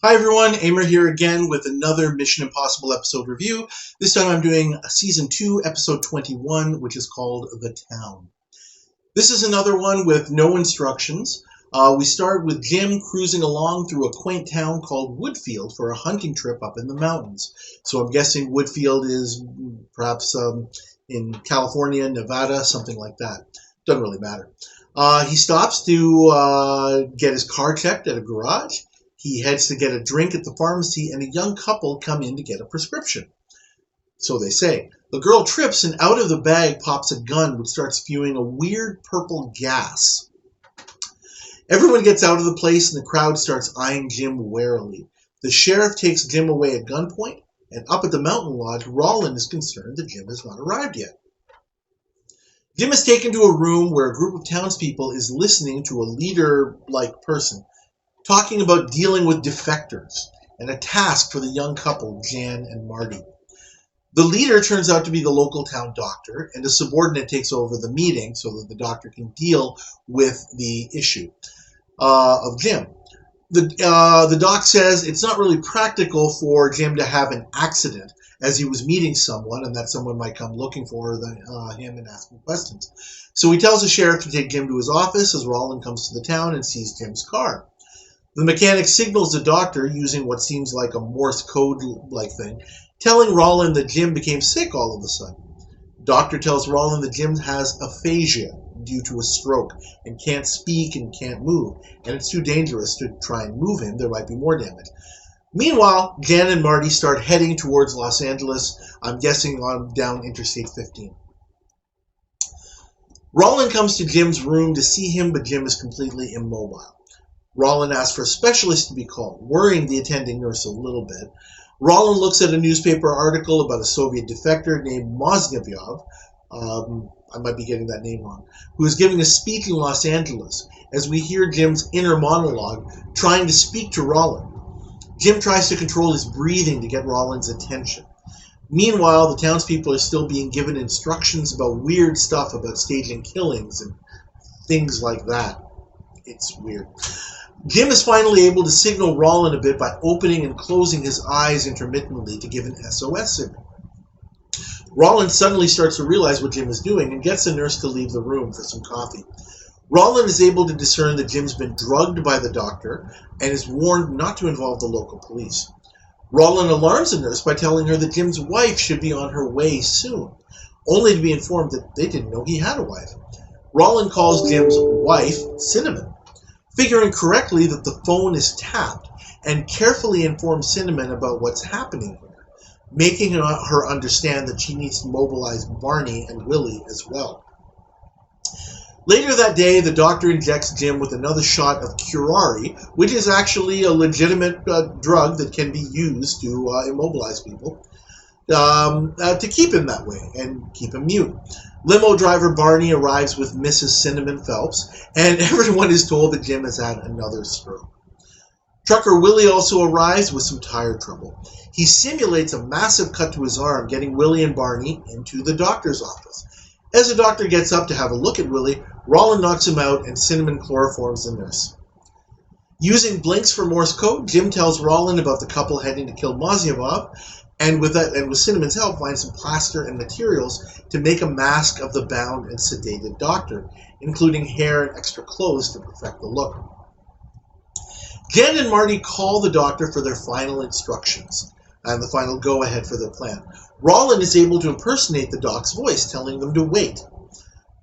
Hi everyone, Amer here again with another Mission Impossible episode review. This time I'm doing Season 2, Episode 21, which is called The Town. This is another one with no instructions. We start with Jim cruising along through a quaint town called Woodfield for a hunting trip up in the mountains. So I'm guessing Woodfield is perhaps in California, Nevada, something like that. Doesn't really matter. He stops to get his car checked at a garage. He heads to get a drink at the pharmacy, and a young couple come in to get a prescription. So they say. The girl trips, and out of the bag pops a gun, which starts spewing a weird purple gas. Everyone gets out of the place, and the crowd starts eyeing Jim warily. The sheriff takes Jim away at gunpoint, and up at the mountain lodge, Rollin is concerned that Jim has not arrived yet. Jim is taken to a room where a group of townspeople is listening to a leader-like person talking about dealing with defectors and a task for the young couple, Jan and Marty. The leader turns out to be the local town doctor, and a subordinate takes over the meeting so that the doctor can deal with the issue of Jim. The doc says it's not really practical for Jim to have an accident as he was meeting someone, and that someone might come looking for him and asking questions. So he tells the sheriff to take Jim to his office as Rollin comes to the town and sees Jim's car. The mechanic signals the doctor using what seems like a Morse code-like thing, telling Rollin that Jim became sick all of a sudden. The doctor tells Rollin that Jim has aphasia due to a stroke and can't speak and can't move, and it's too dangerous to try and move him. There might be more damage. Meanwhile, Jan and Marty start heading towards Los Angeles, I'm guessing on down Interstate 15. Rollin comes to Jim's room to see him, but Jim is completely immobile. Rollin asks for a specialist to be called, worrying the attending nurse a little bit. Rollin looks at a newspaper article about a Soviet defector named Moznyov, I might be getting that name wrong, who is giving a speech in Los Angeles, as we hear Jim's inner monologue trying to speak to Rollin. Jim tries to control his breathing to get Rollin's attention. Meanwhile, the townspeople are still being given instructions about weird stuff about staging killings and things like that. It's weird. Jim is finally able to signal Rollin a bit by opening and closing his eyes intermittently to give an SOS signal. Rollin suddenly starts to realize what Jim is doing and gets the nurse to leave the room for some coffee. Rollin is able to discern that Jim's been drugged by the doctor and is warned not to involve the local police. Rollin alarms the nurse by telling her that Jim's wife should be on her way soon, only to be informed that they didn't know he had a wife. Rollin calls Jim's wife Cinnamon, figuring correctly that the phone is tapped, and carefully informs Cinnamon about what's happening here, making her understand that she needs to mobilize Barney and Willie as well. Later that day, the doctor injects Jim with another shot of curare, which is actually a legitimate drug that can be used to immobilize people, to keep him that way and keep him mute. Limo driver Barney arrives with Mrs. Cinnamon Phelps, and everyone is told that Jim has had another stroke. Trucker Willie also arrives with some tire trouble. He simulates a massive cut to his arm, getting Willie and Barney into the doctor's office. As the doctor gets up to have a look at Willie, Rollin knocks him out and Cinnamon chloroforms the nurse. Using blinks for Morse code, Jim tells Rollin about the couple heading to kill Moznyov, and with Cinnamon's help, finds some plaster and materials to make a mask of the bound and sedated doctor, including hair and extra clothes to perfect the look. Jen and Marty call the doctor for their final instructions and the final go-ahead for their plan. Rollin is able to impersonate the doc's voice, telling them to wait.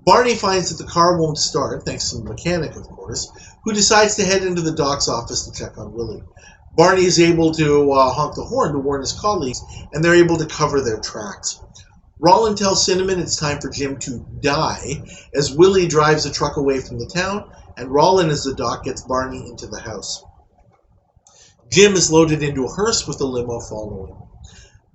Barney finds that the car won't start, thanks to the mechanic, of course, who decides to head into the doc's office to check on Willie. Barney is able to honk the horn to warn his colleagues, and they're able to cover their tracks. Rollin tells Cinnamon it's time for Jim to die, as Willie drives the truck away from the town, and Rollin, as the doc, gets Barney into the house. Jim is loaded into a hearse with the limo following.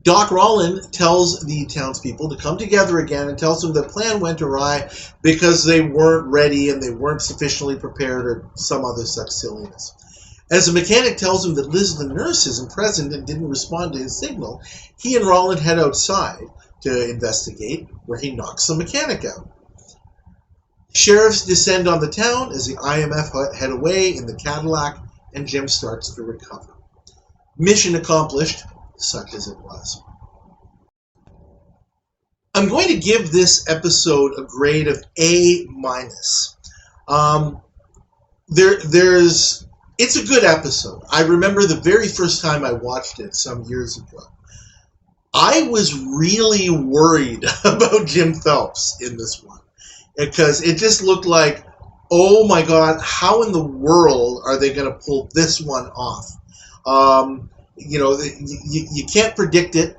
Doc Rollin tells the townspeople to come together again and tells them the plan went awry because they weren't ready and they weren't sufficiently prepared or some other such silliness. As the mechanic tells him that Liz the nurse isn't present and didn't respond to his signal, he and Rollin head outside to investigate, where he knocks the mechanic out. Sheriffs descend on the town as the IMF head away in the Cadillac, and Jim starts to recover. mission accomplished, such as it was. I'm going to give this episode a grade of A-. It's a good episode. I remember the very first time I watched it some years ago. I was really worried about Jim Phelps in this one because it just looked like, oh my God, how in the world are they going to pull this one off? You can't predict it.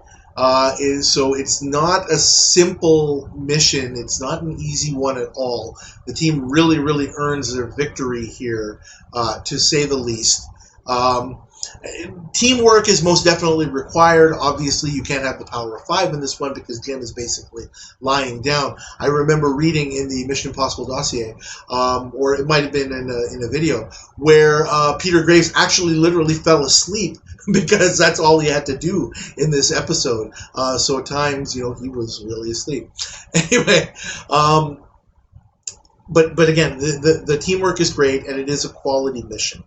So it's not a simple mission. It's not an easy one at all. The team really, really earns their victory here, to say the least. Teamwork is most definitely required. Obviously, you can't have the power of 5 in this one because Jim is basically lying down. I remember reading in the Mission Impossible dossier, or it might have been in a video, where Peter Graves actually literally fell asleep because that's all he had to do in this episode. So at times, he was really asleep. Anyway, but again, the teamwork is great, and it is a quality mission.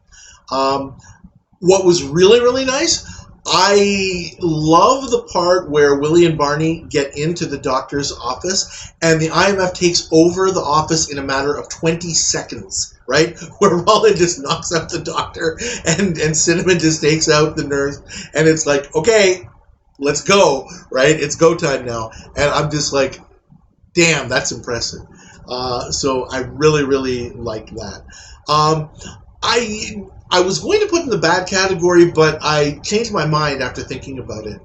What was really, really nice, I love the part where Willie and Barney get into the doctor's office and the IMF takes over the office in a matter of 20 seconds, right? Where Rollin just knocks out the doctor and Cinnamon just takes out the nurse, and it's like, okay, let's go, right? It's go time now. And I'm just like, damn, that's impressive. So I really, really like that. I was going to put in the bad category, but I changed my mind after thinking about it.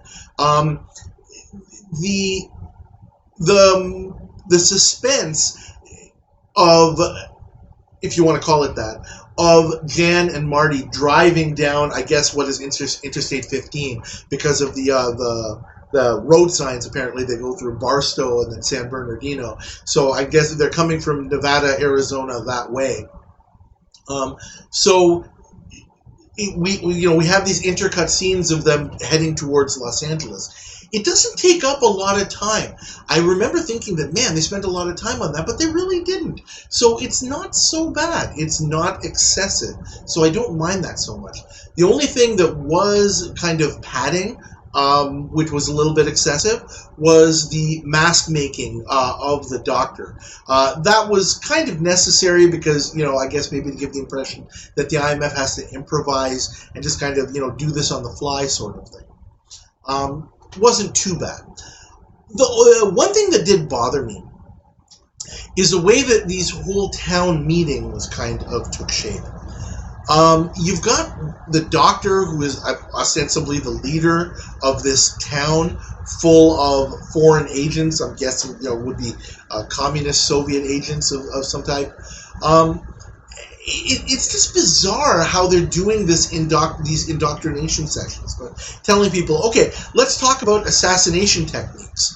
The suspense of, if you want to call it that, of Jan and Marty driving down, I guess, what is Interstate 15 because of the road signs. Apparently they go through Barstow and then San Bernardino. So I guess they're coming from Nevada, Arizona that way. So we have these intercut scenes of them heading towards Los Angeles. It doesn't take up a lot of time. I remember thinking that, man, they spent a lot of time on that, but they really didn't. So it's not so bad. It's not excessive. So I don't mind that so much. The only thing that was kind of padding, which was a little bit excessive, was the mask making of the doctor. That was kind of necessary because, I guess maybe to give the impression that the IMF has to improvise and just kind of, do this on the fly sort of thing. Wasn't too bad. The one thing that did bother me is the way that these whole town meetings kind of took shape. You've got the doctor, who is ostensibly the leader of this town full of foreign agents. I'm guessing, would be communist Soviet agents of some type. It's just bizarre how they're doing this these indoctrination sessions, telling people, okay, let's talk about assassination techniques.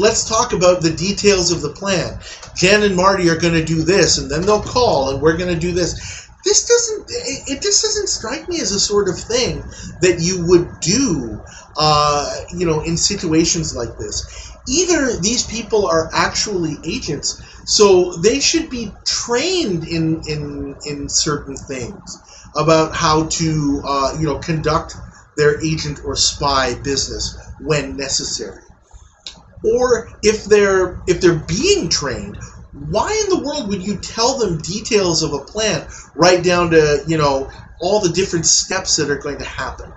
Let's talk about the details of the plan. Jan and Marty are going to do this, and then they'll call, and we're going to do this. It just doesn't strike me as a sort of thing that you would do, in situations like this. Either these people are actually agents, so they should be trained in certain things about how to, conduct their agent or spy business when necessary. Or if they're being trained, why in the world would you tell them details of a plan right down to, all the different steps that are going to happen?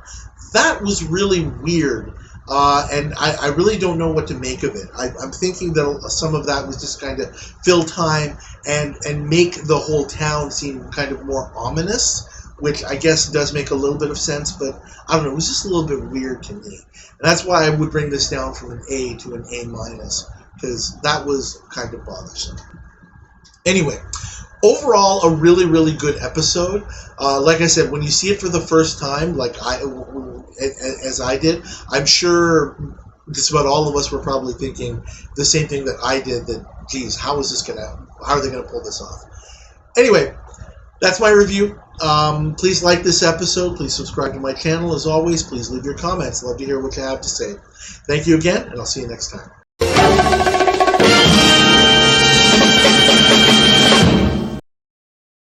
That was really weird. And I really don't know what to make of it. I'm thinking that some of that was just kind of fill time and make the whole town seem kind of more ominous, which I guess does make a little bit of sense, but I don't know, it was just a little bit weird to me. And that's why I would bring this down from an A to an A-, because that was kind of bothersome. Anyway, overall, a really, really good episode. Like I said, when you see it for the first time, as I did, I'm sure just about all of us were probably thinking the same thing that I did, that, geez, how are they going to pull this off? Anyway, that's my review. Please like this episode. Please subscribe to my channel. As always, please leave your comments. Love to hear what you have to say. Thank you again, and I'll see you next time.